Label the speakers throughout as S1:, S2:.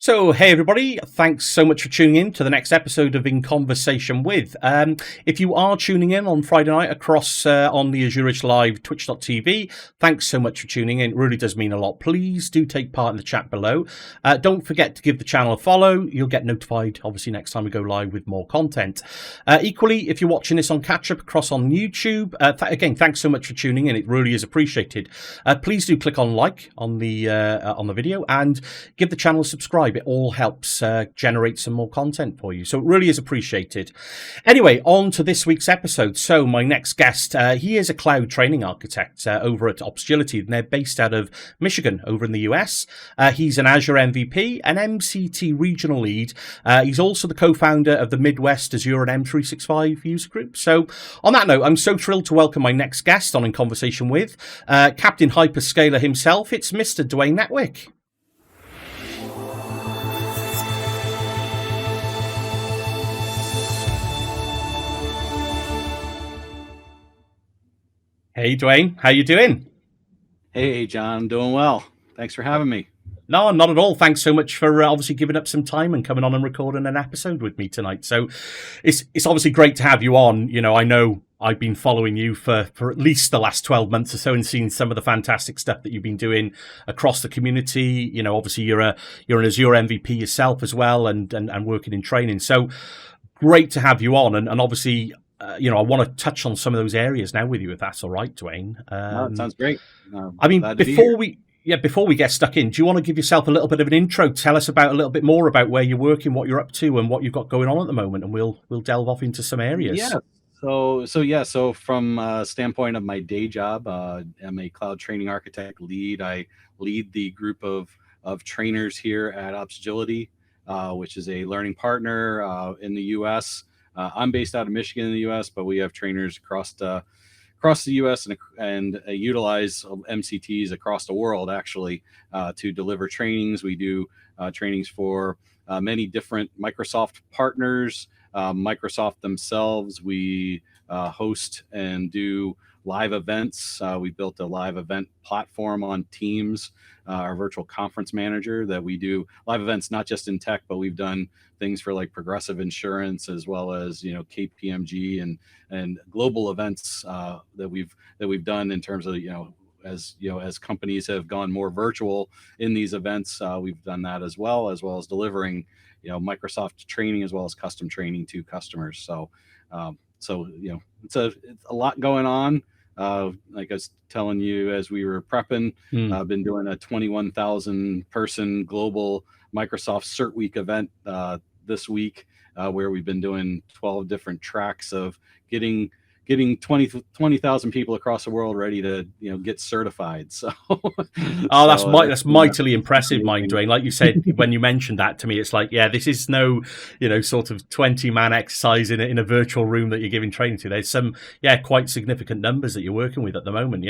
S1: So, hey everybody, thanks so much for tuning in to the next episode of In Conversation With. If you are tuning in on Friday night across on the Azurich Live twitch.tv, thanks so much for tuning in. It really does mean a lot. Please do take part in the chat below. Don't forget to give the channel a follow. You'll get notified, obviously, next time we go live with more content. Equally, if you're watching this on catch-up across on YouTube, again, thanks so much for tuning in. It really is appreciated. Please do click on like on the video and give the channel a subscribe. It all helps generate some more content for you. So it really is appreciated. Anyway, on to this week's episode. So my next guest, he is a cloud training architect over at Obscurity, and they're based out of Michigan over in the US. He's an Azure MVP, an MCT regional lead. He's also the co-founder of the Midwest Azure and M365 user group. So on that note, I'm so thrilled to welcome my next guest on In Conversation With, Captain Hyperscaler himself. It's Mr. Dwayne Natwick. Hey, Dwayne, how you doing?
S2: Hey, John, I'm doing well. Thanks for having me.
S1: No, not at all. Thanks so much for obviously giving up some time and coming on and recording an episode with me tonight. So it's obviously great to have you on. You know, I know I've been following you for at least the last 12 months or so and seen some of the fantastic stuff that you've been doing across the community. You know, obviously you're an Azure MVP yourself as well and working in training. So great to have you on. And obviously, I want to touch on some of those areas now with you, if that's all right, Dwayne.
S2: That sounds great.
S1: I mean, before we get stuck in, do you want to give yourself a little bit of an intro? Tell us about a little bit more about where you're working, what you're up to, and what you've got going on at the moment, and we'll delve off into some areas.
S2: Yeah. So from a standpoint of my day job, I'm a cloud training architect lead. I lead the group of trainers here at Obscurity, which is a learning partner in the U.S. I'm based out of Michigan in the U.S., but we have trainers across the U.S. and utilize MCTs across the world, actually, to deliver trainings. We do trainings for many different Microsoft partners, Microsoft themselves. We host and do live events. We built a live event platform on Teams, our virtual conference manager, that we do live events, not just in tech, but we've done things for like Progressive Insurance, as well as, KPMG and global events that we've done in terms of, as companies have gone more virtual in these events, we've done that as well as delivering, Microsoft training as well as custom training to customers. So it's a lot going on. Like I was telling you as we were prepping, I've been doing a 21,000 person global Microsoft Cert Week event this week, where we've been doing 12 different tracks of getting 20,000 people across the world ready to get certified. So
S1: that's mightily impressive, Mike, Dwayne. Like you said, when you mentioned that to me, it's like, yeah, this is no sort of 20-man exercise in a virtual room that you're giving training to. There's some quite significant numbers that you're working with at the moment.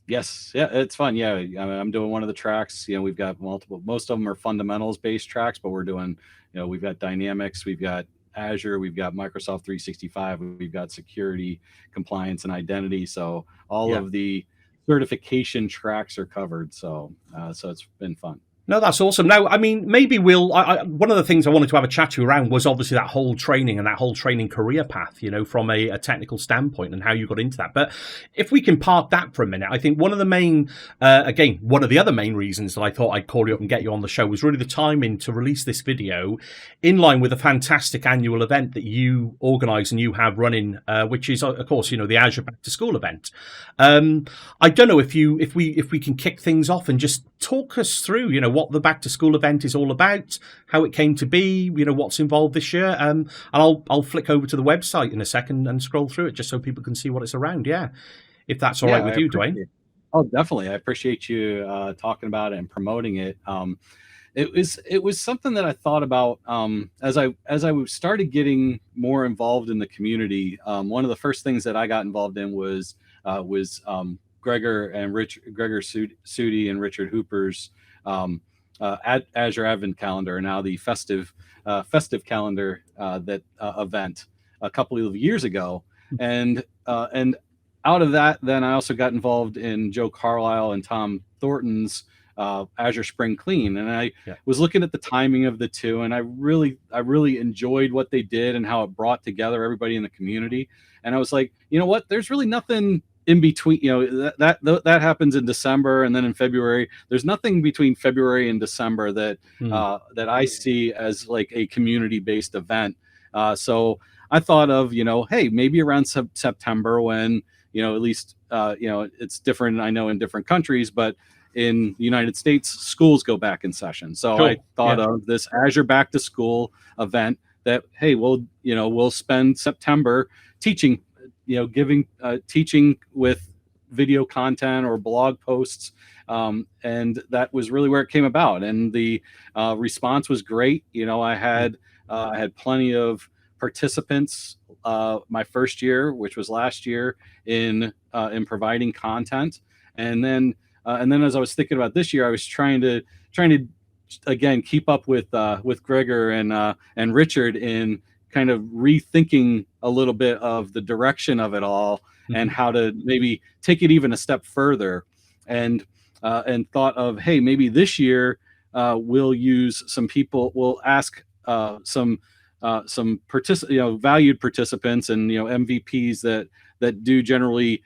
S2: Yes, yeah, it's fun. Yeah, I'm doing one of the tracks. We've got multiple. Most of them are fundamentals based tracks, but we're doing we've got Dynamics, we've got Azure, we've got Microsoft 365, we've got security, compliance, and identity. So all of the certification tracks are covered. So it's been fun.
S1: No, that's awesome. Now, I mean, maybe one of the things I wanted to have a chat to you around was obviously that whole training and that whole training career path, from a technical standpoint and how you got into that. But if we can park that for a minute, I think one of the other main reasons that I thought I'd call you up and get you on the show was really the timing to release this video in line with a fantastic annual event that you organise and you have running, which is, of course, the Azure Back to School event. I don't know if we can kick things off and just talk us through, what the Back to School event is all about, how it came to be, what's involved this year. And I'll flick over to the website in a second and scroll through it just so people can see what it's around. Yeah, if that's all right with you, Dwayne.
S2: Oh, definitely. I appreciate you talking about it and promoting it. It was something that I thought about as I started getting more involved in the community. One of the first things that I got involved in was Gregor Sudi and Richard Hooper's Azure Advent Calendar, now the festive calendar event a couple of years ago, and out of that, then I also got involved in Joe Carlisle and Tom Thornton's Azure Spring Clean. And I
S1: Yeah.
S2: was looking at the timing of the two, and I really enjoyed what they did and how it brought together everybody in the community. And I was like, you know what? There's really nothing in between. That happens in December, and then in February. There's nothing between February and December that that I see as like a community-based event. So I thought of, hey, maybe around September, when, at least, it's different, I know, in different countries, but in the United States, schools go back in session. So
S1: Sure.
S2: I thought of this Azure Back to School event that, hey, we'll spend September teaching, giving teaching with video content or blog posts. And that was really where it came about. And the response was great. I had plenty of participants my first year, which was last year, in providing content. And then as I was thinking about this year, I was trying to again keep up with Gregor and Richard in kind of rethinking a little bit of the direction of it all, and how to maybe take it even a step further, and thought of, hey, maybe this year we'll use some people, we'll ask some valued participants and MVPs that do generally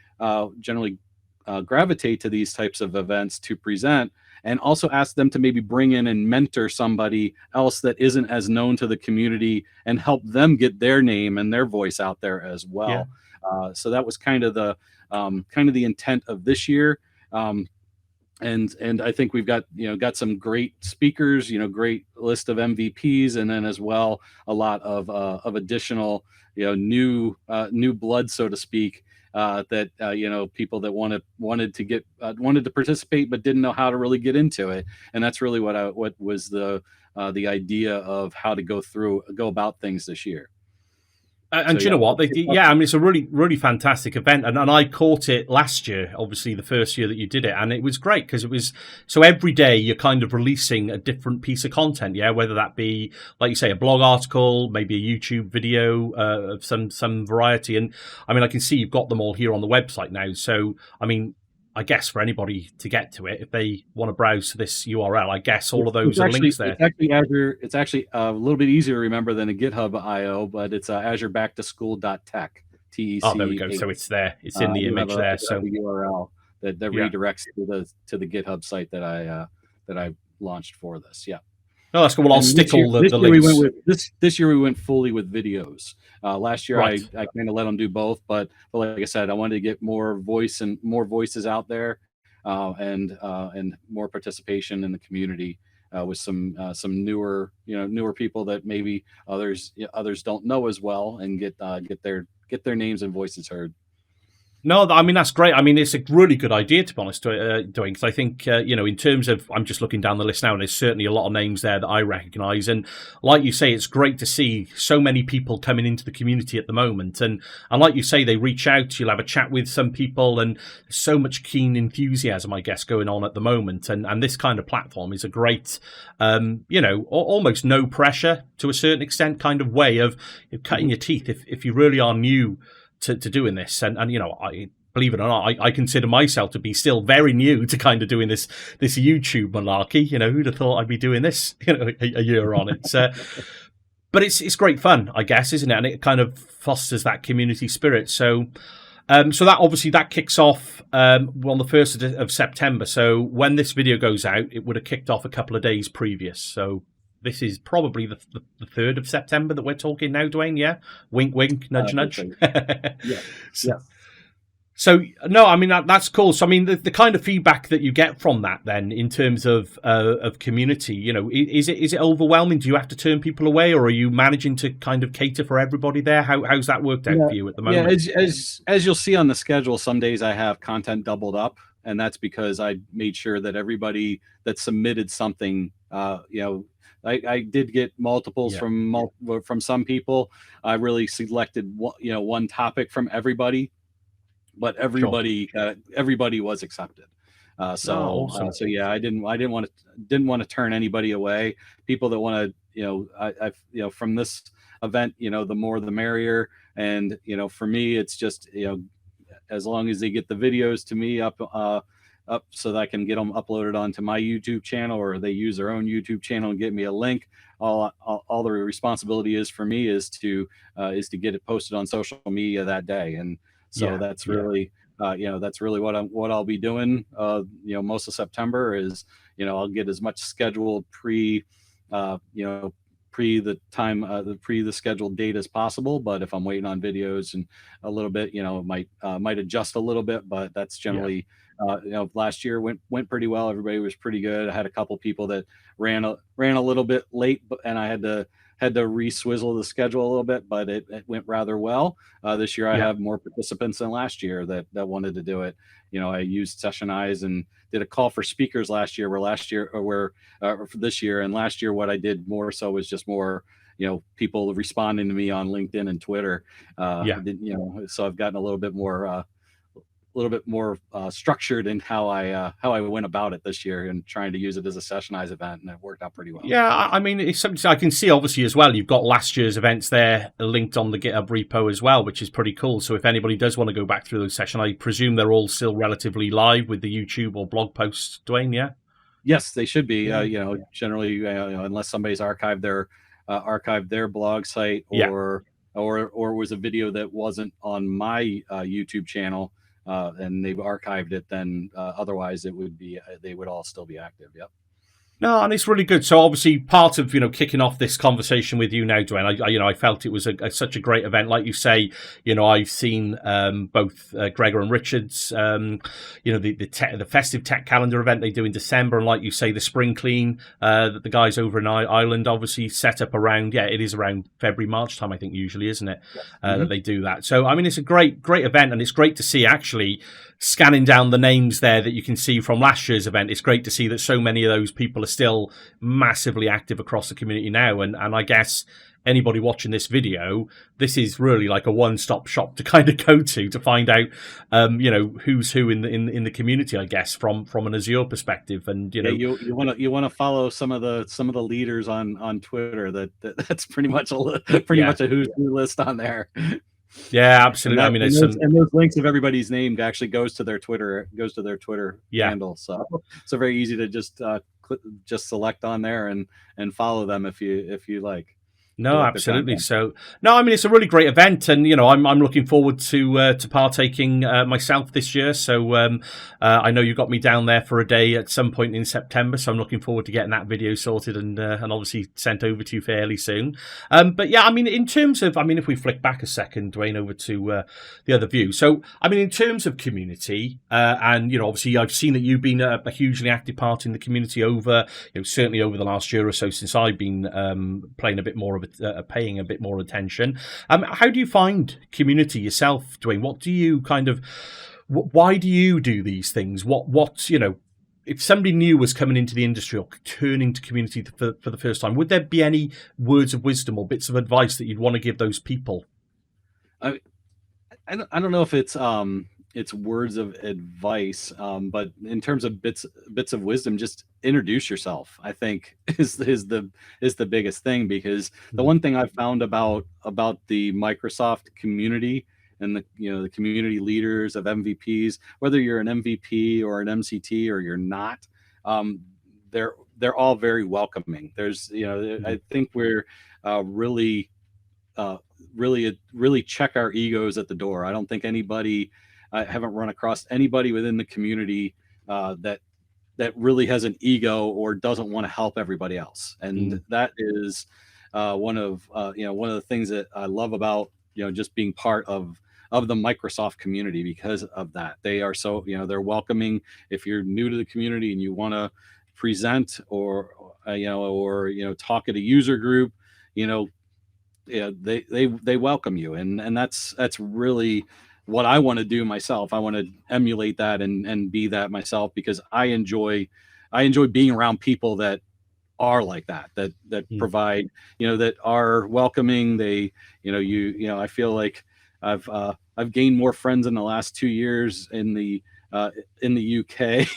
S2: gravitate to these types of events to present, and also ask them to maybe bring in and mentor somebody else that isn't as known to the community, and help them get their name and their voice out there as well. So that was kind of the intent of this year. And I think we've got some great speakers, great list of MVPs, and then as well a lot of additional new blood, so to speak, that people that wanted to participate but didn't know how to really get into it. And that's really what was the idea of how to go about things this year.
S1: And do you know what? It's a really, really fantastic event. And I caught it last year, obviously the first year that you did it. And it was great because it was, so every day you're kind of releasing a different piece of content. Yeah. Whether that be, like you say, a blog article, maybe a YouTube video of some variety. And I mean, I can see you've got them all here on the website now. So, I mean, I guess for anybody to get to it, if they want to browse to this URL, I guess all of those are links there.
S2: It's actually Azure. It's actually a little bit easier to remember than a GitHub IO, but it's azureBackToSchool.tech. TEC.
S1: Oh, there we go. So it's there. It's in the image there. So
S2: the URL that redirects to the GitHub site that I launched for this. Yeah.
S1: No, that's cool. Well, I'll stick all the links.
S2: This year we went fully with videos. Last year I kind of let them do both, but like I said, I wanted to get more voices out there, and more participation in the community, with some newer people that maybe others don't know as well, and get their names and voices heard.
S1: No, I mean, that's great. I mean, it's a really good idea, to be honest, Dwayne, because I think, in terms of, I'm just looking down the list now, and there's certainly a lot of names there that I recognise. And like you say, it's great to see so many people coming into the community at the moment. And like you say, they reach out, you'll have a chat with some people, and so much keen enthusiasm, I guess, going on at the moment. And this kind of platform is a great, almost no pressure to a certain extent kind of way of cutting your teeth if you really are new to doing this. And I believe it or not, I consider myself to be still very new to kind of doing this YouTube malarkey. Who'd have thought I'd be doing this a year on it. But it's great fun, I guess, isn't it? And it kind of fosters that community spirit. So that obviously that kicks off on the 1st of September. So when this video goes out, it would have kicked off a couple of days previous. So this is probably the 3rd of September that we're talking now, Dwayne, yeah? Wink, wink, nudge, nudge.
S2: Yeah.
S1: So, no, I mean, that's cool. So, I mean, the kind of feedback that you get from that then in terms of community, is it overwhelming? Do you have to turn people away, or are you managing to kind of cater for everybody there? How's that worked out for you at the moment?
S2: Yeah, as you'll see on the schedule, some days I have content doubled up, and that's because I made sure that everybody that submitted something, I did get multiples from some people. I really selected one topic from everybody, but everybody was accepted. So yeah, I didn't want to turn anybody away. People that want to from this event, the more the merrier. And for me, it's just as long as they get the videos to me up up so that I can get them uploaded onto my YouTube channel, or they use their own YouTube channel and get me a link. All the responsibility is for me is to get it posted on social media that day. And so that's really that's really what I'll be doing. Most of September is, I'll get as much scheduled pre the scheduled date as possible. But if I'm waiting on videos and a little bit, it might adjust a little bit. But that's generally last year went pretty well. Everybody was pretty good. I had a couple people that ran a little bit late, and I had to re-swizzle the schedule a little bit, but it went rather well. This year I have more participants than last year that wanted to do it. I used Sessionize and did a call for speakers last year, for this year. And last year, what I did more so was just more, people responding to me on LinkedIn and Twitter. So I've gotten a little bit more structured in how I went about it this year, and trying to use it as a Sessionize event, and it worked out pretty well.
S1: Yeah, I mean, it's something I can see obviously as well. You've got last year's events there linked on the GitHub repo as well, which is pretty cool. So if anybody does want to go back through those sessions, I presume they're all still relatively live with the YouTube or blog posts, Dwayne, yeah?
S2: Yes, they should be. Generally, unless somebody's archived their blog site, or was a video that wasn't on my YouTube channel, and they've archived it, then otherwise they would all still be active. Yep.
S1: No, and it's really good. So obviously part of, kicking off this conversation with you now, Dwayne, I felt it was such a great event. Like you say, I've seen both Gregor and Richard's, the festive tech calendar event they do in December. And like you say, the spring clean that the guys over in Ireland obviously set up around, it is around February, March time, I think usually, isn't it? That they do that. So, I mean, it's a great event, and it's great to see actually scanning down the names there that you can see from last year's event. It's great to see that so many of those people are still massively active across the community now. And I guess anybody watching this video, this is really like a one-stop shop to kind of go to find out, who's who in the community, I guess, from an Azure perspective. And
S2: you want to follow some of the leaders on Twitter. That's pretty much a who's who list on there.
S1: Yeah, absolutely.
S2: And those links of everybody's name actually goes to their Twitter handle. So it's very easy to just select on there and follow them if you like.
S1: No, absolutely. So, it's a really great event, and I'm looking forward to partaking myself this year. So, I know you got me down there for a day at some point in September, so I'm looking forward to getting that video sorted and obviously sent over to you fairly soon. But yeah, in terms of, if we flick back a second, Dwayne, over to the other view. So, in terms of community, and obviously I've seen that you've been a hugely active part in the community over, certainly over the last year or so since I've been playing a bit more of paying a bit more attention. How do you find community yourself, Dwayne? What do you why do you do these things? What if somebody new was coming into the industry or turning to community for the first time, would there be any words of wisdom or bits of advice that you'd want to give those people?
S2: I don't know if it's words of advice, but in terms of bits of wisdom, just introduce yourself, I think is the biggest thing, because the one thing I've found about the Microsoft community and the community leaders of MVPs, whether you're an MVP or an MCT or you're not, they're all very welcoming. There's I think we're really check our egos at the door. I don't think I haven't run across anybody within the community that really has an ego or doesn't want to help everybody else. And that is one of the things that I love about just being part of the Microsoft community, because of that. They are so they're welcoming. If you're new to the community and you want to present or talk at a user group, they welcome you, and that's really what I want to do myself. I want to emulate that and be that myself, because I enjoy being around people that are like that provide, that are welcoming. They, I feel like I've gained more friends in the last 2 years in the UK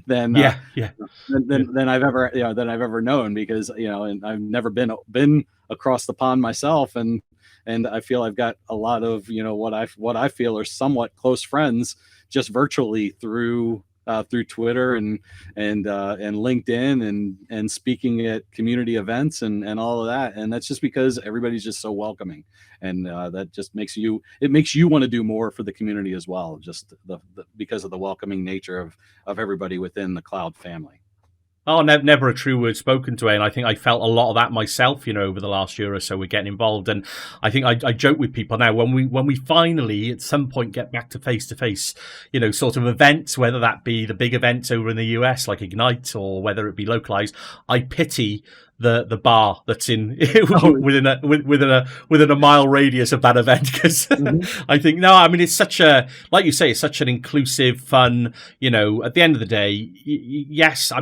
S2: than I've ever known, because and I've never been across the pond myself, and I feel I've got a lot of what I feel are somewhat close friends just virtually through through Twitter and LinkedIn and speaking at community events and all of that. And that's just because everybody's just so welcoming, and that just makes you want to do more for the community as well, just because of the welcoming nature of everybody within the Cloud family.
S1: Oh, never a true word spoken, Dwayne. I think I felt a lot of that myself, over the last year or so. We're getting involved, and I think I joke with people now when we finally at some point get back to face, sort of events, whether that be the big events over in the US like Ignite or whether it be localized. I pity the bar that's in within a mile radius of that event, because I think it's such a, like you say, it's such an inclusive, fun. At the end of the day, yes,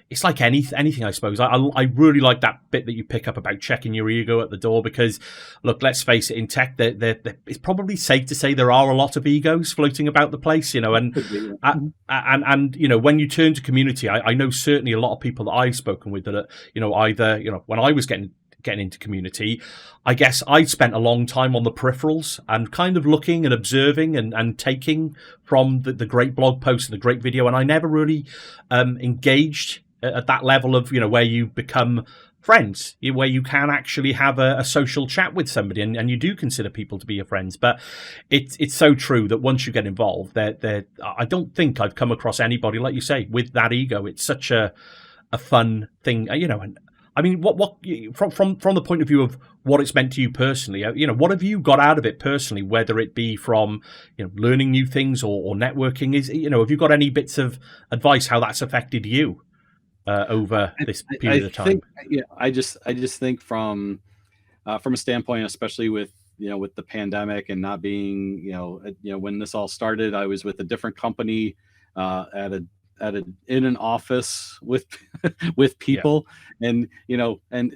S1: it's like anything, I suppose. I really like that bit that you pick up about checking your ego at the door, because look, let's face it, in tech, it's probably safe to say there are a lot of egos floating about the place, and when you turn to community, I know certainly a lot of people that I've spoken with that are, either, when I was getting into community, I guess I spent a long time on the peripherals and kind of looking and observing and taking from the great blog posts and the great video, and I never really engaged at that level of, where you become friends, where you can actually have a social chat with somebody, and you do consider people to be your friends. But it's so true that once you get involved, I don't think I've come across anybody, like you say, with that ego. It's such a fun thing, and what from the point of view of what it's meant to you personally, what have you got out of it personally, whether it be from, learning new things or networking? Have you got any bits of advice how that's affected you over this period of time?
S2: I just think from a standpoint, especially with the pandemic and not being, when this all started, I was with a different company in an office with people, and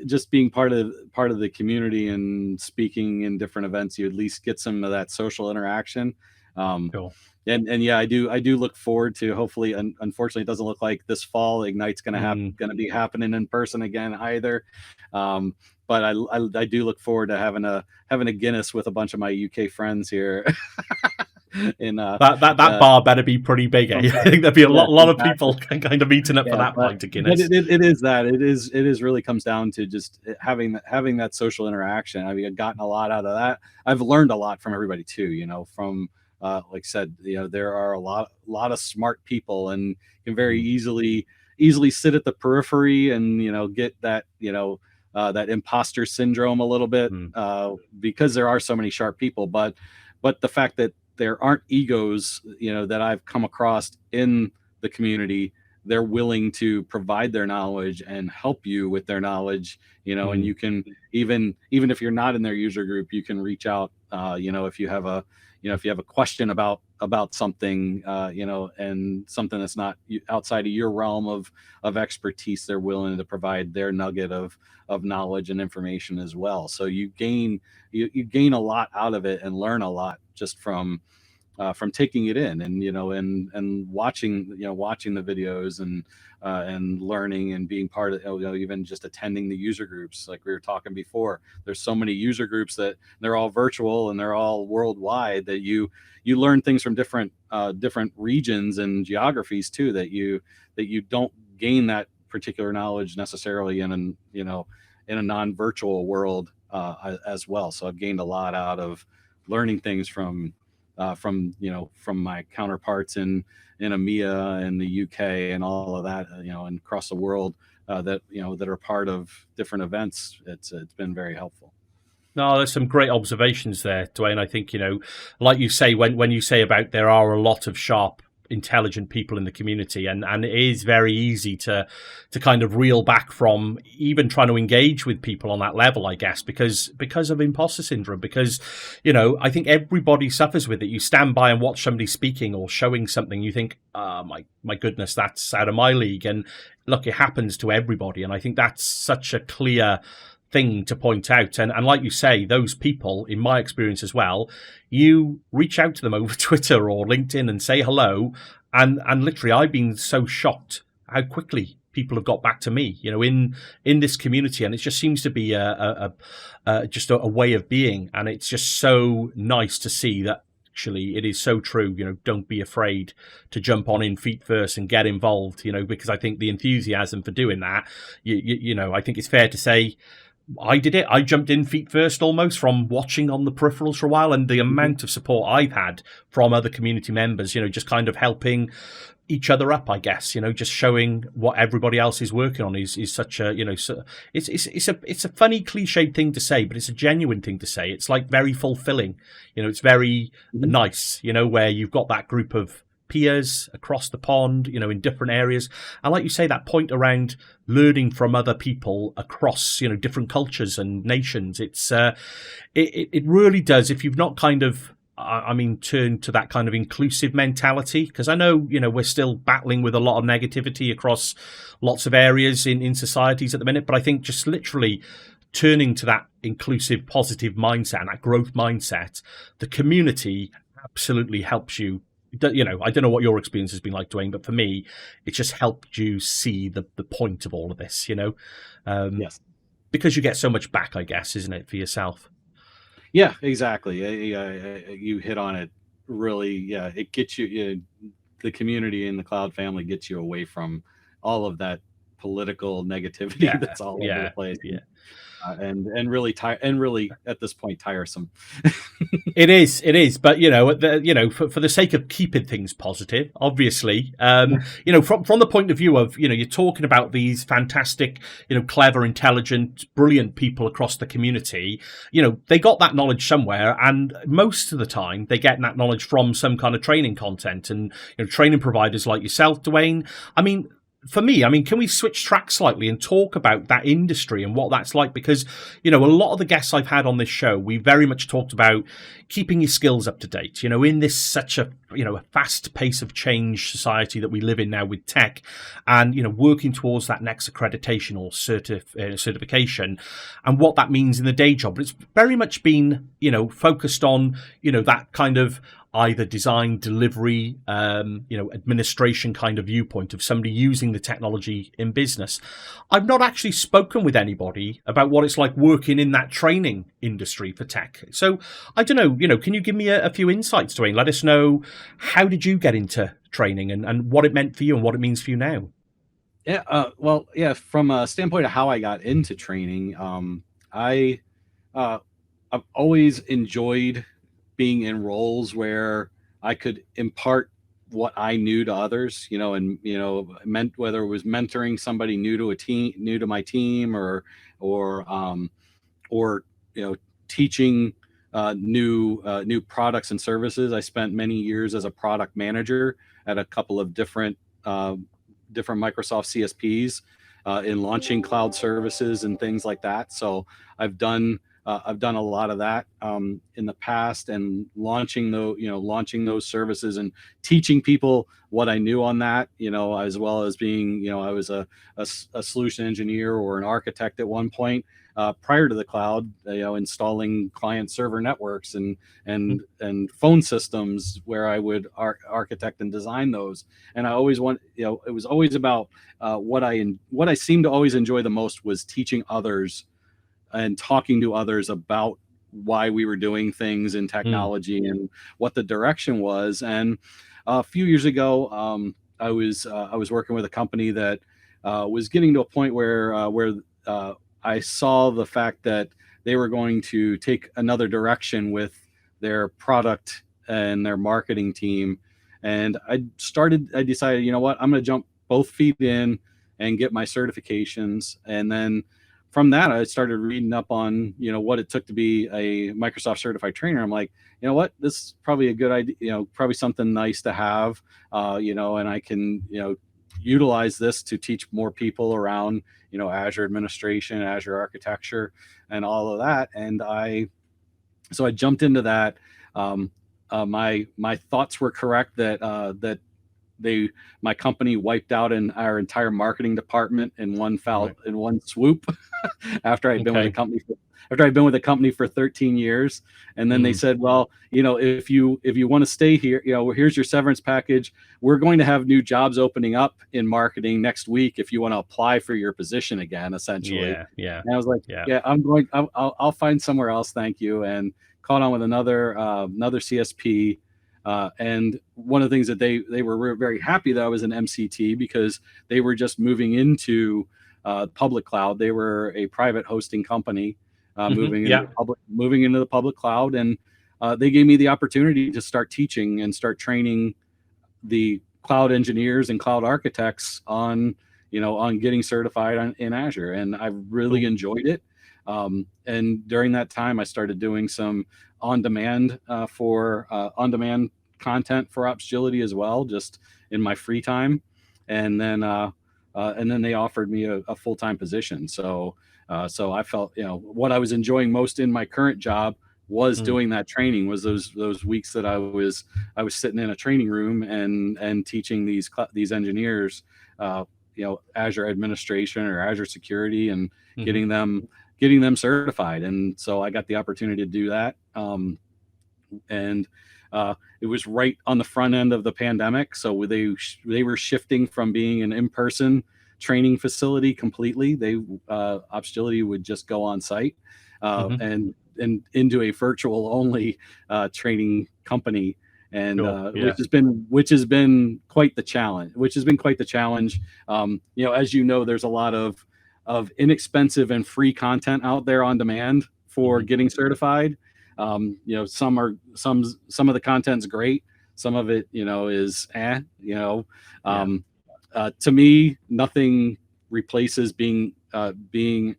S2: just being part of the community and speaking in different events, you at least get some of that social interaction.
S1: Cool.
S2: And yeah, I do look forward to, hopefully, unfortunately it doesn't look like this fall Ignite's going to be happening in person again either. But I do look forward to having a Guinness with a bunch of my UK friends here. In
S1: that bar better be pretty big. I think there'd be a lot of people kind of meeting up for that pint of Guinness.
S2: It is really comes down to just having that social interaction. I've gotten a lot out of that. I've learned a lot from everybody too. From like I said, there are a lot of smart people, and can very easily sit at the periphery and get that that imposter syndrome a little bit, because there are so many sharp people. But the fact that there aren't egos, that I've come across in the community, they're willing to provide their knowledge and help you with their knowledge, and you can even if you're not in their user group, you can reach out, if you have a question about something, and something that's not outside of your realm of expertise, they're willing to provide their nugget of knowledge and information as well. So you gain a lot out of it and learn a lot just from taking it in, and and watching the videos and learning and being part of, even just attending the user groups like we were talking before. There's so many user groups that they're all virtual and they're all worldwide, that you learn things from different regions and geographies too, that you don't gain that particular knowledge necessarily in a non-virtual world as well. So I've gained a lot out of learning things from my counterparts in EMEA and the UK and all of that, and across the world, that are part of different events. It's been very helpful.
S1: No, there's some great observations there, Dwayne. I think, like you say, when you say about there are a lot of sharp, intelligent people in the community, and it is very easy to kind of reel back from even trying to engage with people on that level, I guess, because of imposter syndrome, because I think everybody suffers with it. You stand by and watch somebody speaking or showing something, you think, my goodness, that's out of my league. And look, it happens to everybody, and I think that's such a clear thing to point out. And like you say, those people, in my experience as well, you reach out to them over Twitter or LinkedIn and say hello, and literally I've been so shocked how quickly people have got back to me, in this community, and it just seems to be just a way of being, and it's just so nice to see that actually, it is so true. Don't be afraid to jump on in feet first and get involved. Because I think the enthusiasm for doing that, I think it's fair to say I did it. I jumped in feet first almost from watching on the peripherals for a while, and the amount of support I've had from other community members, just kind of helping each other up, I guess, just showing what everybody else is working on is such a, it's a funny cliched thing to say, but it's a genuine thing to say. It's like very fulfilling, it's very nice, where you've got that group of peers across the pond, in different areas. And like you say, that point around learning from other people across, different cultures and nations, it really does. If you've not kind of, turn to that kind of inclusive mentality, because I know, we're still battling with a lot of negativity across lots of areas in societies at the minute. But I think just literally turning to that inclusive, positive mindset and that growth mindset, the community absolutely helps you. I don't know what your experience has been like, Dwayne, but for me, it's just helped you see the point of all of this,
S2: Yes.
S1: Because you get so much back, I guess, isn't it, for yourself?
S2: Yeah, exactly. You hit on it really. Yeah, it gets you, the community and the cloud family gets you away from all of that political negativity that's all over the place.
S1: Yeah.
S2: And really at this point tiresome.
S1: It is, but for the sake of keeping things positive, obviously, from the point of view of you're talking about these fantastic, clever, intelligent, brilliant people across the community. They got that knowledge somewhere, and most of the time they get that knowledge from some kind of training content and training providers like yourself, Dwayne. For me, can we switch tracks slightly and talk about that industry and what that's like? Because, a lot of the guests I've had on this show, we very much talked about keeping your skills up to date, in this such a fast pace of change society that we live in now with tech, and, working towards that next accreditation or certification and what that means in the day job. But it's very much been, focused on, that kind of either design, delivery, administration kind of viewpoint of somebody using the technology in business. I've not actually spoken with anybody about what it's like working in that training industry for tech. So I don't know, can you give me a few insights, Dwayne? Let us know, how did you get into training and what it meant for you and what it means for you now?
S2: Yeah, from a standpoint of how I got into training, I've always enjoyed being in roles where I could impart what I knew to others, meant whether it was mentoring somebody new to my team, or teaching new products and services. I spent many years as a product manager at a couple of different Microsoft CSPs in launching cloud services and things like that. So I've done a lot of that in the past, and launching those services and teaching people what I knew on that, as well as being, I was a solution engineer or an architect at one point prior to the cloud, installing client server networks and phone systems where I would architect and design those. And I always it was always about what I seemed to always enjoy the most was teaching others and talking to others about why we were doing things in technology and what the direction was. And a few years ago, I was working with a company that was getting to a point where I saw the fact that they were going to take another direction with their product and their marketing team. And I decided, I'm going to jump both feet in and get my certifications. And then from that, I started reading up on, what it took to be a Microsoft certified trainer. I'm like, this is probably a good idea, probably something nice to have, and I can, utilize this to teach more people around, Azure administration, Azure architecture, and all of that. And so I jumped into that. My thoughts were correct that my company wiped out our entire marketing department in one swoop after I'd been with the company for 13 years. And then they said, well, if you want to stay here, here's your severance package. We're going to have new jobs opening up in marketing next week if you want to apply for your position again, essentially.
S1: Yeah.
S2: And I was like, I'll find somewhere else. Thank you. And caught on with another CSP. And one of the things that they were very happy that I was an MCT, because they were just moving into public cloud. They were a private hosting company, moving into the public cloud, and they gave me the opportunity to start teaching and start training the cloud engineers and cloud architects on getting certified in Azure, and I really enjoyed it. And during that time, I started doing some on-demand content for Opsgility as well, just in my free time. And then they offered me a full-time position. So I felt, what I was enjoying most in my current job was doing that training, was those weeks that I was sitting in a training room and teaching these engineers, Azure administration or Azure security, and getting them certified. And so I got the opportunity to do that. And it was right on the front end of the pandemic. So they were shifting from being an in-person training facility completely. Opsgility would just go on site and into a virtual only training company. And which has been quite the challenge. As you know, there's a lot of inexpensive and free content out there on demand for getting certified. Some of the content's great. Some of it, is to me, nothing replaces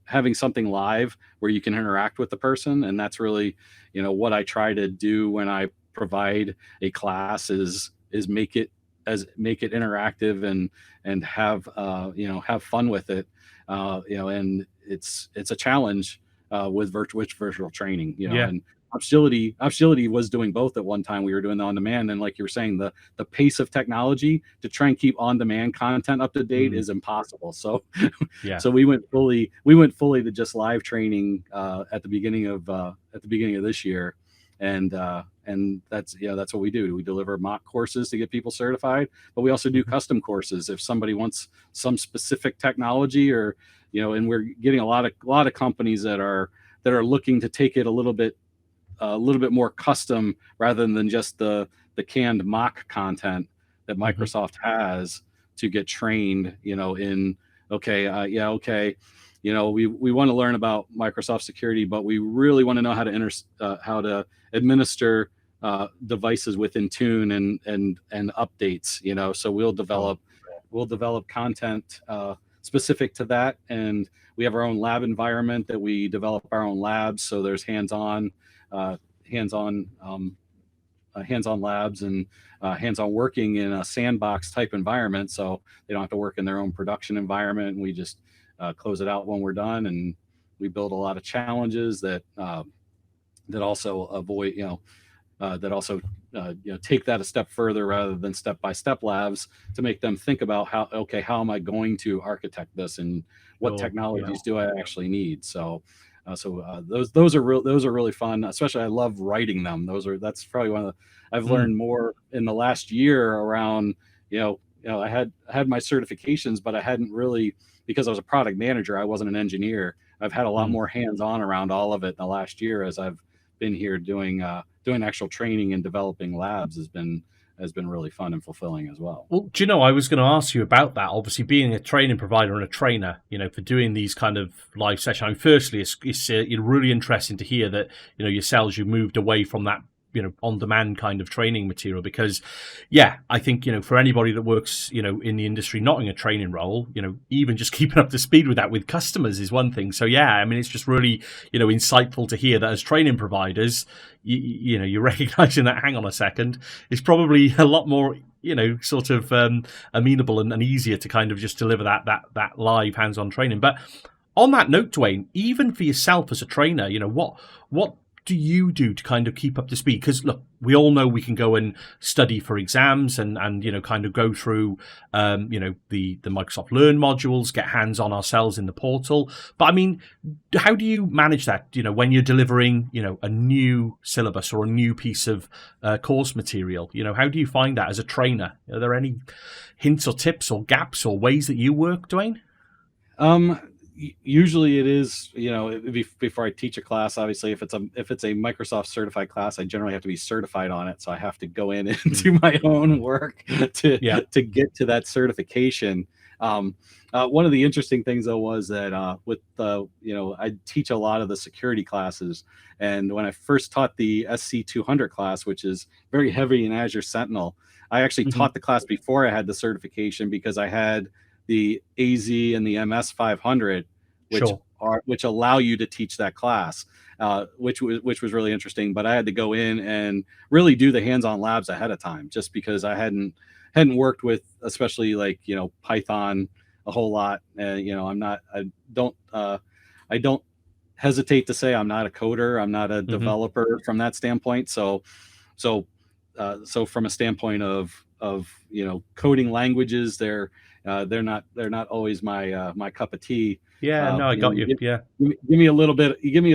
S2: having something live where you can interact with the person. And that's really, what I try to do when I provide a class is make it interactive and have fun with it. And it's a challenge with virtual training, and Opsgility was doing both at one time. We were doing the on-demand, and like you were saying, the pace of technology to try and keep on-demand content up to date is impossible. So, so we went fully to just live training at the beginning of this year, and that's what we do. We deliver mock courses to get people certified, but we also do custom courses if somebody wants some specific technology, or and we're getting a lot of companies that are looking to take it a little bit more custom, rather than just the canned mock content that Microsoft has to get trained, we want to learn about Microsoft security, but we really want to know how to administer devices with Intune and updates, so we'll develop content specific to that. And we have our own lab environment that we develop our own labs. So there's hands-on labs and hands-on working in a sandbox type environment. So they don't have to work in their own production environment. And we just close it out when we're done. And we build a lot of challenges that also avoid, take that a step further, rather than step-by-step labs, to make them think about how am I going to architect this, and what technologies do I actually need? So those are really fun. Especially, I love writing them. That's probably one of I've learned more in the last year around, I had my certifications, but I hadn't really, because I was a product manager, I wasn't an engineer. I've had a lot more hands-on around all of it in the last year, as I've been here doing actual training and developing labs has been really fun and fulfilling as well.
S1: Well, do you know, I was going to ask you about that. Obviously, being a training provider and a trainer, for doing these kind of live sessions. I mean, firstly, it's really interesting to hear that yourselves, you moved away from that on-demand kind of training material, because I think for anybody that works in the industry, not in a training role, even just keeping up to speed with that with customers is one thing. So I mean, it's just really insightful to hear that as training providers, you're recognizing that, hang on a second, it's probably a lot more sort of amenable and easier to kind of just deliver that live hands-on training. But on that note, Dwayne, even for yourself as a trainer, what do you do to kind of keep up to speed? Because look, we all know we can go and study for exams and kind of go through the Microsoft Learn modules, get hands on ourselves in the portal. But I mean, how do you manage that? When you're delivering a new syllabus or a new piece of course material, how do you find that as a trainer? Are there any hints or tips or gaps or ways that you work, Dwayne?
S2: Usually it is, before I teach a class. Obviously, if it's a Microsoft certified class, I generally have to be certified on it, so I have to go in and do my own work to
S1: Yeah.
S2: to get to that certification. One of the interesting things though was that with I teach a lot of the security classes, and when I first taught the SC 200 class, which is very heavy in Azure Sentinel, I actually
S1: Hmm.
S2: taught the class before I had the certification because I had the AZ and the MS 500,
S1: Sure.
S2: which allow you to teach that class, which was really interesting. But I had to go in and really do the hands-on labs ahead of time, just because I hadn't worked with, especially like Python a whole lot. I don't hesitate to say I'm not a coder. I'm not a
S1: Hmm.
S2: developer from that standpoint. So from a standpoint of coding langues, they're not always my cup of tea.
S1: Yeah. No, I got you. Yeah.
S2: Give me a little bit. You give me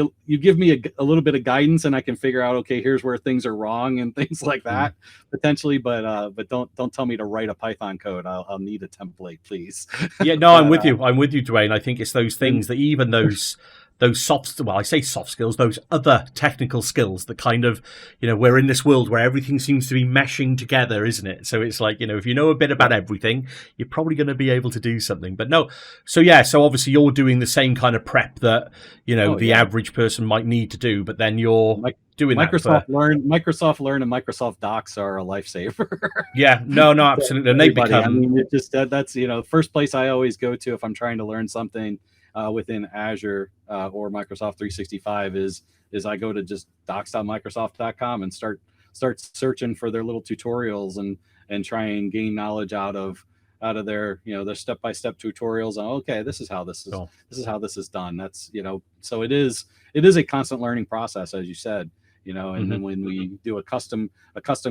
S2: a little bit of guidance, and I can figure out, okay, here's where things are wrong and things like
S1: Mm.
S2: that potentially. But don't tell me to write a Python code. I'll need a template, please.
S1: Yeah, no, I'm
S2: but
S1: with you. I'm with you, Dwayne. I think it's those
S2: and
S1: things that even those soft, well, I say soft skills, those other technical skills that kind of, we're in this world where everything seems to be meshing together, isn't it? So it's like, if you know a bit about everything, you're probably going to be able to do something. But no, so yeah, so obviously you're doing the same kind of prep that,
S2: oh
S1: the
S2: yeah,
S1: average person might need to do, but then you're doing that for,
S2: Microsoft Learn, and Microsoft Docs are a lifesaver.
S1: yeah, no, no,
S2: To
S1: absolutely. And they
S2: everybody. I
S1: become,
S2: mean, it just that's first place I always go to if I'm trying to learn something within Azure or Microsoft 365 is I go to just docs.microsoft.com and start searching for their little tutorials and try and gain knowledge out of their step-by-step tutorials on, okay,
S1: oh,
S2: this is how this is done. That's so it is a constant learning process, as you said. And
S1: hmm,
S2: then when we do a custom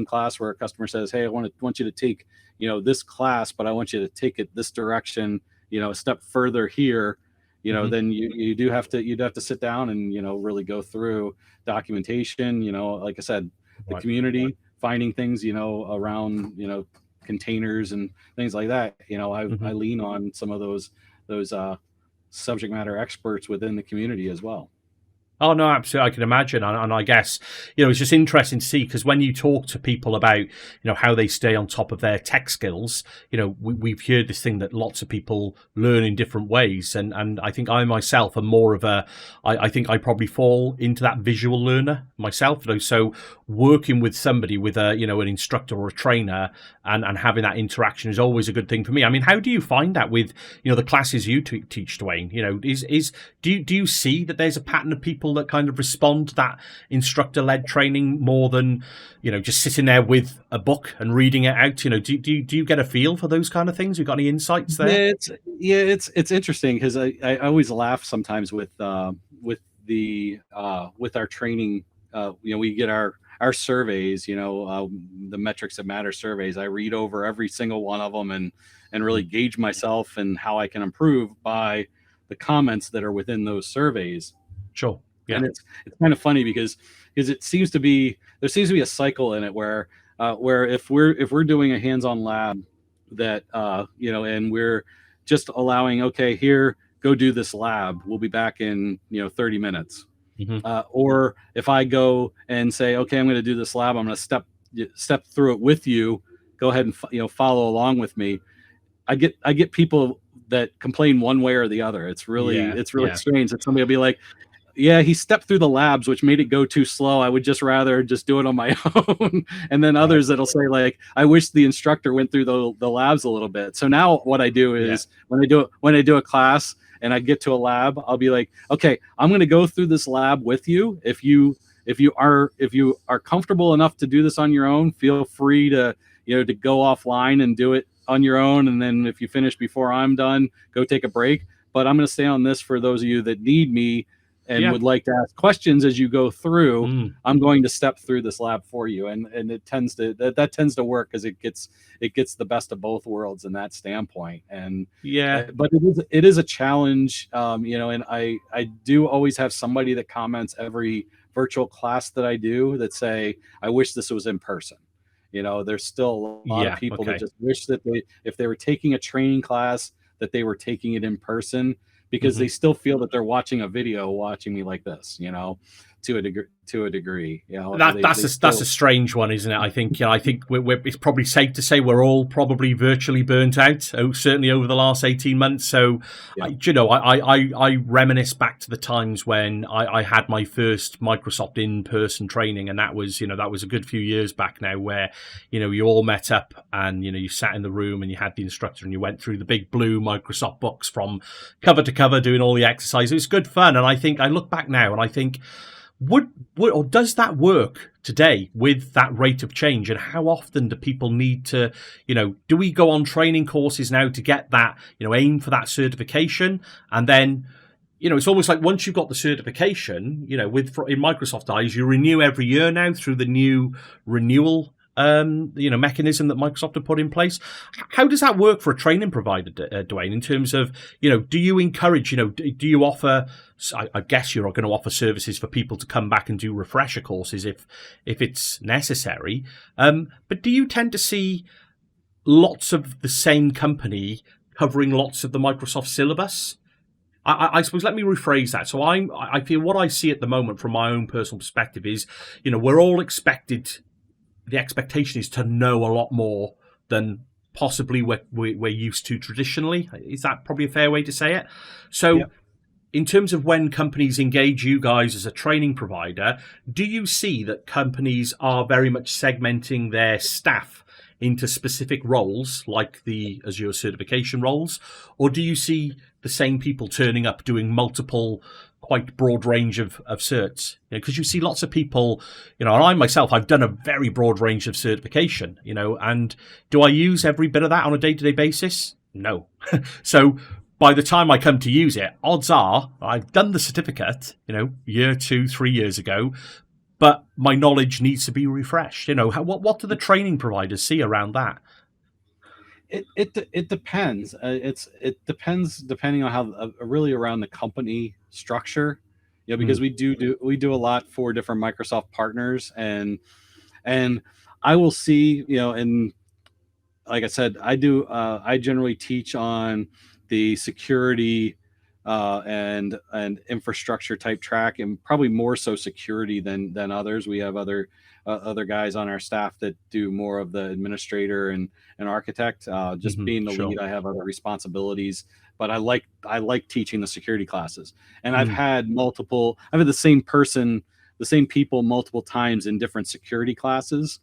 S2: class where a customer says, hey, I want you to take this class, but I want you to take it this direction, a step further here,
S1: hmm,
S2: then you'd have to sit down and really go through documentation, like I said, the
S1: right.
S2: community, finding things around containers and things like that. I
S1: Mhm.
S2: lean on some of those subject matter experts within the community as well.
S1: Oh no, absolutely. I can imagine, and I guess it's just interesting to see because when you talk to people about how they stay on top of their tech skills, we've heard this thing that lots of people learn in different ways, and I think I myself am more of a, I think I probably fall into that visual learner myself. So working with somebody with a an instructor or a trainer and having that interaction is always a good thing for me. I mean, how do you find that with the classes you teach, Dwayne? Is do you see that there's a pattern of people that kind of respond to that instructor-led training more than just sitting there with a book and reading it out? Do you get a feel for those kind of things? You got any insights there?
S2: It's interesting because I always laugh sometimes with our training. We get our surveys, the metrics that matter surveys. I read over every single one of them and really
S1: Mhm.
S2: gauge myself and how I can improve by the comments that are within those surveys.
S1: Sure. Yeah.
S2: And it's kind of funny because there seems to be a cycle in it where if we're doing a hands-on lab that and we're just allowing, okay, here, go do this lab, we'll be back in 30 minutes.
S1: Hmm.
S2: Or if I go and say, okay, I'm going to do this lab, I'm going to step through it with you, go ahead and follow along with me. I get people that complain one way or the other.
S1: Yeah.
S2: It's really
S1: Yeah.
S2: strange that somebody will be like, yeah, he stepped through the labs, which made it go too slow. I would just rather just do it on my own. And then
S1: Right.
S2: others that'll say, like, I wish the instructor went through the labs a little bit. So now what I do
S1: Yeah.
S2: is when I do a class and I get to a lab, I'll be like, okay, I'm going to go through this lab with you. If you are comfortable enough to do this on your own, feel free to go offline and do it on your own. And then if you finish before I'm done, go take a break. But I'm going to stay on this for those of you that need me and
S1: Yeah.
S2: would like to ask questions as you go through.
S1: Mm.
S2: I'm going to step through this lab for you, and it tends to that tends to work because it gets the best of both worlds in that standpoint. And
S1: Yeah.
S2: but it is a challenge, and I do always have somebody that comments every virtual class that I do that say, I wish this was in person. There's still a lot of
S1: Yeah.
S2: people that
S1: Okay.
S2: just wish that if they were taking a training class, that they were taking it in person, because they still feel that they're watching a video, watching me like this, to a degree.
S1: That's a strange one, isn't it? I think it's probably safe to say we're all probably virtually burnt out. Certainly over the last 18 months. So,
S2: Yeah.
S1: I reminisce back to the times when I had my first Microsoft in-person training, and that was a good few years back now, where you all met up and you sat in the room and you had the instructor and you went through the big blue Microsoft books from cover to cover, doing all the exercises. It was good fun, and I look back now and I think, would or does that work today with that rate of change? And how often do people need to, do we go on training courses now to get that, aim for that certification? And then, it's almost like once you've got the certification, in Microsoft eyes, you renew every year now through the new renewal mechanism that Microsoft have put in place. How does that work for a training provider, Dwayne, in terms of, do you encourage, do you offer, I guess you're going to offer services for people to come back and do refresher courses if it's necessary. But do you tend to see lots of the same company covering lots of the Microsoft syllabus? I suppose, let me rephrase that. So I feel what I see at the moment from my own personal perspective is, we're all expected. The expectation is to know a lot more than possibly we're used to traditionally. Is that probably a fair way to say it? So, yeah. In terms of when companies engage you guys as a training provider, do you see that companies are very much segmenting their staff into specific roles, like the Azure certification roles, or do you see the same people turning up doing multiple, quite broad range of certs? Because you see lots of people, and I myself, I've done a very broad range of certification, and do I use every bit of that on a day-to-day basis? No. So by the time I come to use it, odds are I've done the certificate, year 2, 3 years ago, but my knowledge needs to be refreshed. What do the training providers see around that?
S2: It depends. It depends depending on how really around the company structure, because we do a lot for different Microsoft partners, and I will see, and like I said, I generally teach on the security and infrastructure type track, and probably more so security than others. We have other guys on our staff that do more of the administrator and architect. Being the lead, I have other responsibilities, but I like teaching the security classes. And I've had the same people multiple times in different security classes.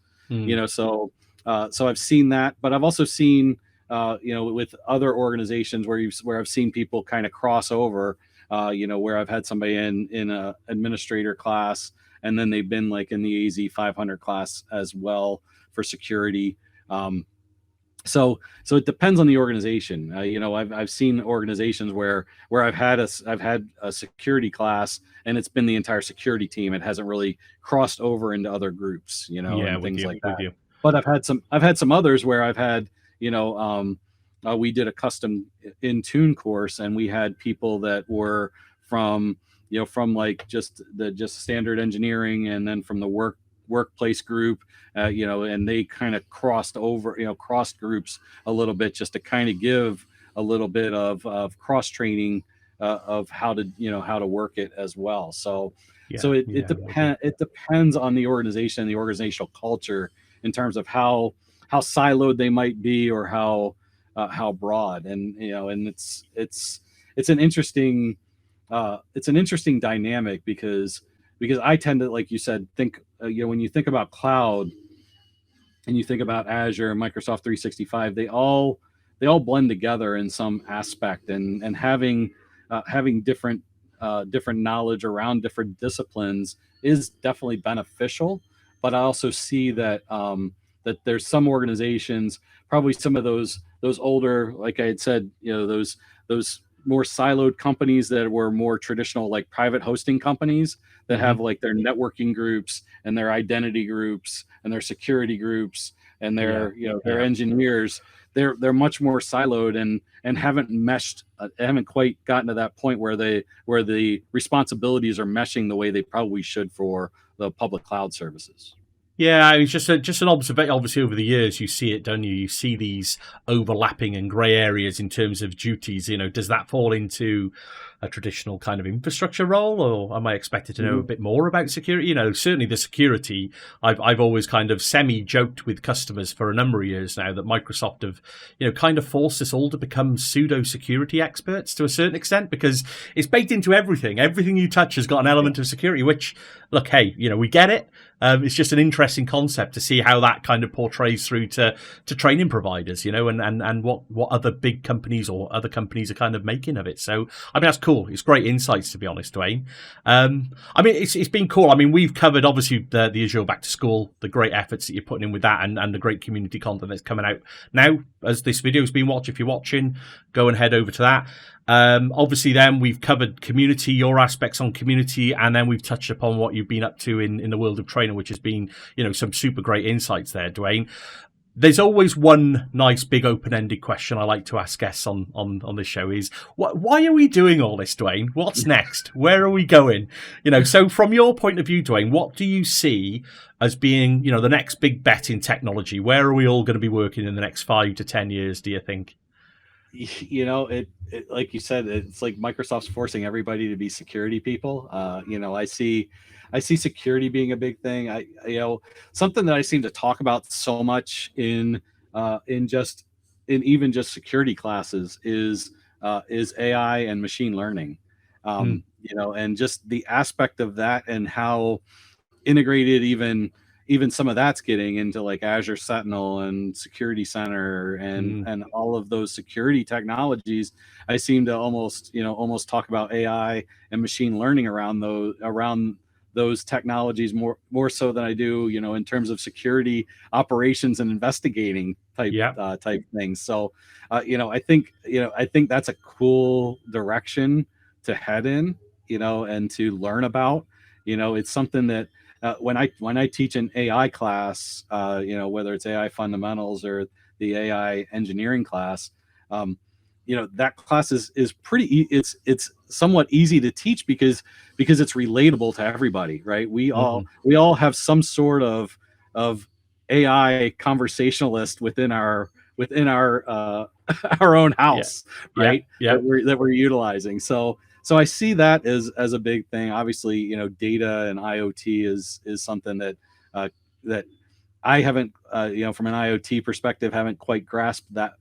S2: So I've seen that, but I've also seen with other organizations where I've seen people kind of cross over, where I've had somebody in a administrator class, and then they've been like in the AZ 500 class as well for security. So it depends on the organization. I've seen organizations where I've had a security class, and it's been the entire security team. It hasn't really crossed over into other groups, and things like that. But I've had some others where I've had, we did a custom Intune course, and we had people that were from like just standard engineering, and then from the workplace group, and they kind of crossed groups a little bit, just to kind of give a little bit of cross training of how to work it as well. So it depends on the organization, the organizational culture, in terms of how siloed they might be, or how broad, and it's an interesting dynamic, because I tend to, like you said, think when you think about cloud and you think about Azure and Microsoft 365, they all blend together in some aspect, and having different knowledge around different disciplines is definitely beneficial. But I also see that that there's some organizations, probably some of those older, like I had said, those more siloed companies that were more traditional, like private hosting companies that have like their networking groups and their identity groups and their security groups and their their engineers. They're much more siloed and haven't meshed, haven't quite gotten to that point where the responsibilities are meshing the way they probably should for the public cloud services.
S1: Yeah, it's just an observation. Obviously, over the years, you see it, don't you? You see these overlapping and grey areas in terms of duties. Does that fall into a traditional kind of infrastructure role, or am I expected to know a
S2: Mhm.
S1: bit more about security? Certainly the security. I've always kind of semi joked with customers for a number of years now that Microsoft have kind of forced us all to become pseudo security experts to a certain extent, because it's baked into everything. Everything you touch has got an
S2: Yeah.
S1: element of security. Which, look, hey, we get it. It's just an interesting concept to see how that kind of portrays through to training providers, and what other big companies or other companies are kind of making of it. So, I mean, that's cool. It's great insights, to be honest, Dwayne. I mean, it's been cool. I mean, we've covered obviously the Azure Back to School, the great efforts that you're putting in with that, and the great community content that's coming out now as this video's been watched. If you're watching, go and head over to that. Obviously, then we've covered community, your aspects on community, and then we've touched upon what you've been up to in the world of training, which has been, some super great insights there, Dwayne. There's always one nice big open-ended question I like to ask guests on this show is, why are we doing all this, Dwayne? What's next? Where are we going? So from your point of view, Dwayne, what do you see as being, the next big bet in technology? Where are we all going to be working in the next 5 to 10 years, do you think?
S2: It like you said, it's like Microsoft's forcing everybody to be security people. I see security being a big thing. Something that I seem to talk about so much in even just security classes is AI and machine learning.
S1: Mm,
S2: And just the aspect of that and how integrated even some of that's getting into like Azure Sentinel and Security Center and
S1: mm,
S2: and all of those security technologies. I seem to almost talk about AI and machine learning around those technologies more so than I do in terms of security operations and investigating
S1: yeah.
S2: type things. So I think that's a cool direction to head in, and to learn about. It's something that when I teach an AI class, whether it's AI fundamentals or the AI engineering class, that class is it's somewhat easy to teach because it's relatable to everybody, right? We all
S1: Mm,
S2: we all have some sort of AI conversationalist within our our own
S1: yeah.
S2: house,
S1: Yeah.
S2: right?
S1: Yeah.
S2: That we're utilizing. So I see that as a big thing. Obviously, data and IoT is something that I haven't, from an IoT perspective, haven't quite grasped that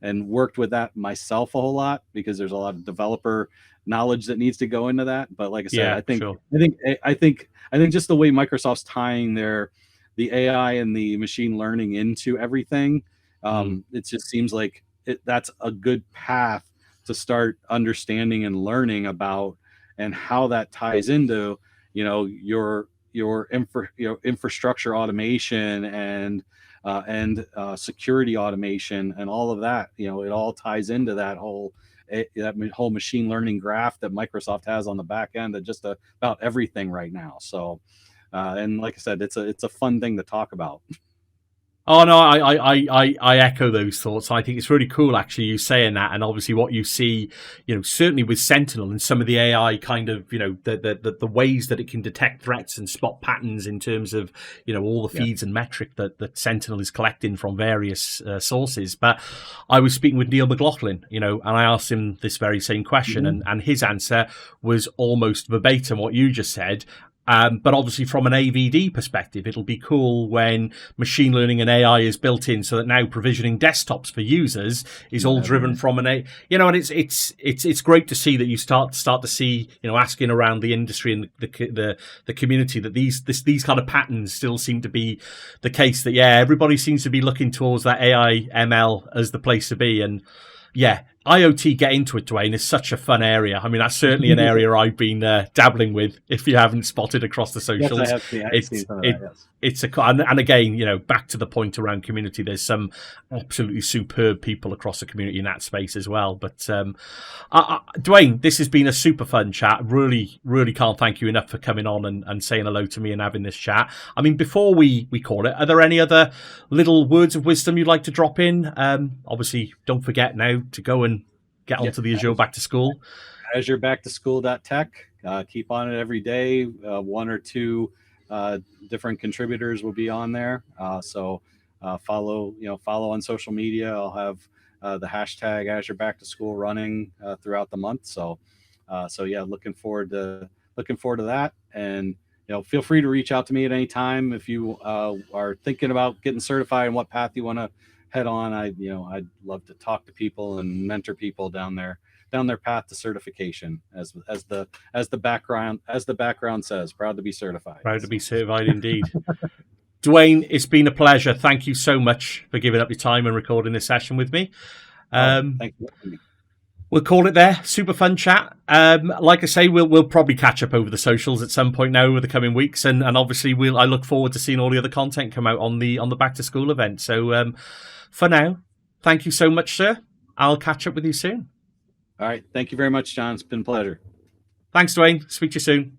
S2: and worked with that myself a whole lot, because there's a lot of developer knowledge that needs to go into that. But like I said,
S1: Yeah.
S2: I think
S1: Sure.
S2: I think I think just the way Microsoft's tying the AI and the machine learning into everything,
S1: Mm,
S2: it just seems like that's a good path to start understanding and learning about, and how that ties into your infrastructure automation and security automation and all of that. It all ties into that whole machine learning graph that Microsoft has on the back end of just about everything right now. So, and like I said, it's a fun thing to talk about.
S1: Oh no, I echo those thoughts. I think it's really cool actually you saying that, and obviously what you see, certainly with Sentinel and some of the AI kind of, the ways that it can detect threats and spot patterns in terms of, all the
S2: Yeah.
S1: feeds and metric that Sentinel is collecting from various sources. But I was speaking with Neil McLaughlin, and I asked him this very same question,
S2: Mhm.
S1: and his answer was almost verbatim what you just said. But obviously, from an AVD perspective, it'll be cool when machine learning and AI is built in, so that now provisioning desktops for users is all
S2: That'd be
S1: driven
S2: nice.
S1: from and it's great to see that you start to see, asking around the industry and the community, that these kind of patterns still seem to be the case. That everybody seems to be looking towards that AI ML as the place to be, and yeah, IoT, get into it, Dwayne, is such a fun area. I mean, that's certainly an area I've been dabbling with. If you haven't spotted across the
S2: Yes, I
S1: socials,
S2: have seen. I've
S1: it's
S2: seen some of that.
S1: it
S2: Yes.
S1: it's and again, back to the point around community. There's some absolutely superb people across the community in that space as well. But Dwayne, this has been a super fun chat. Really, really can't thank you enough for coming on and saying hello to me and having this chat. I mean, before we call it, are there any other little words of wisdom you'd like to drop in? Obviously, don't forget now to go and get
S2: Yeah.
S1: onto the Azure Back to School.
S2: As you're back to school.tech, keep on it every day. One or two different contributors will be on there. So follow on social media. I'll have the hashtag Azure Back to School running throughout the month. So yeah, looking forward to that. And feel free to reach out to me at any time if you are thinking about getting certified and what path you want to head on. I'd love to talk to people and mentor people down their path to certification. As the background says, proud to be certified.
S1: Proud to be certified indeed. Dwayne, it's been a pleasure. Thank you so much for giving up your time and recording this session with me.
S2: Thank you.
S1: We'll call it there. Super fun chat. Like I say, we'll probably catch up over the socials at some point now over the coming weeks, and obviously I look forward to seeing all the other content come out on the back to school event. So for now, thank you so much, sir. I'll catch up with you soon.
S2: All right. Thank you very much, John. It's been a pleasure.
S1: Thanks, Dwayne. Speak to you soon.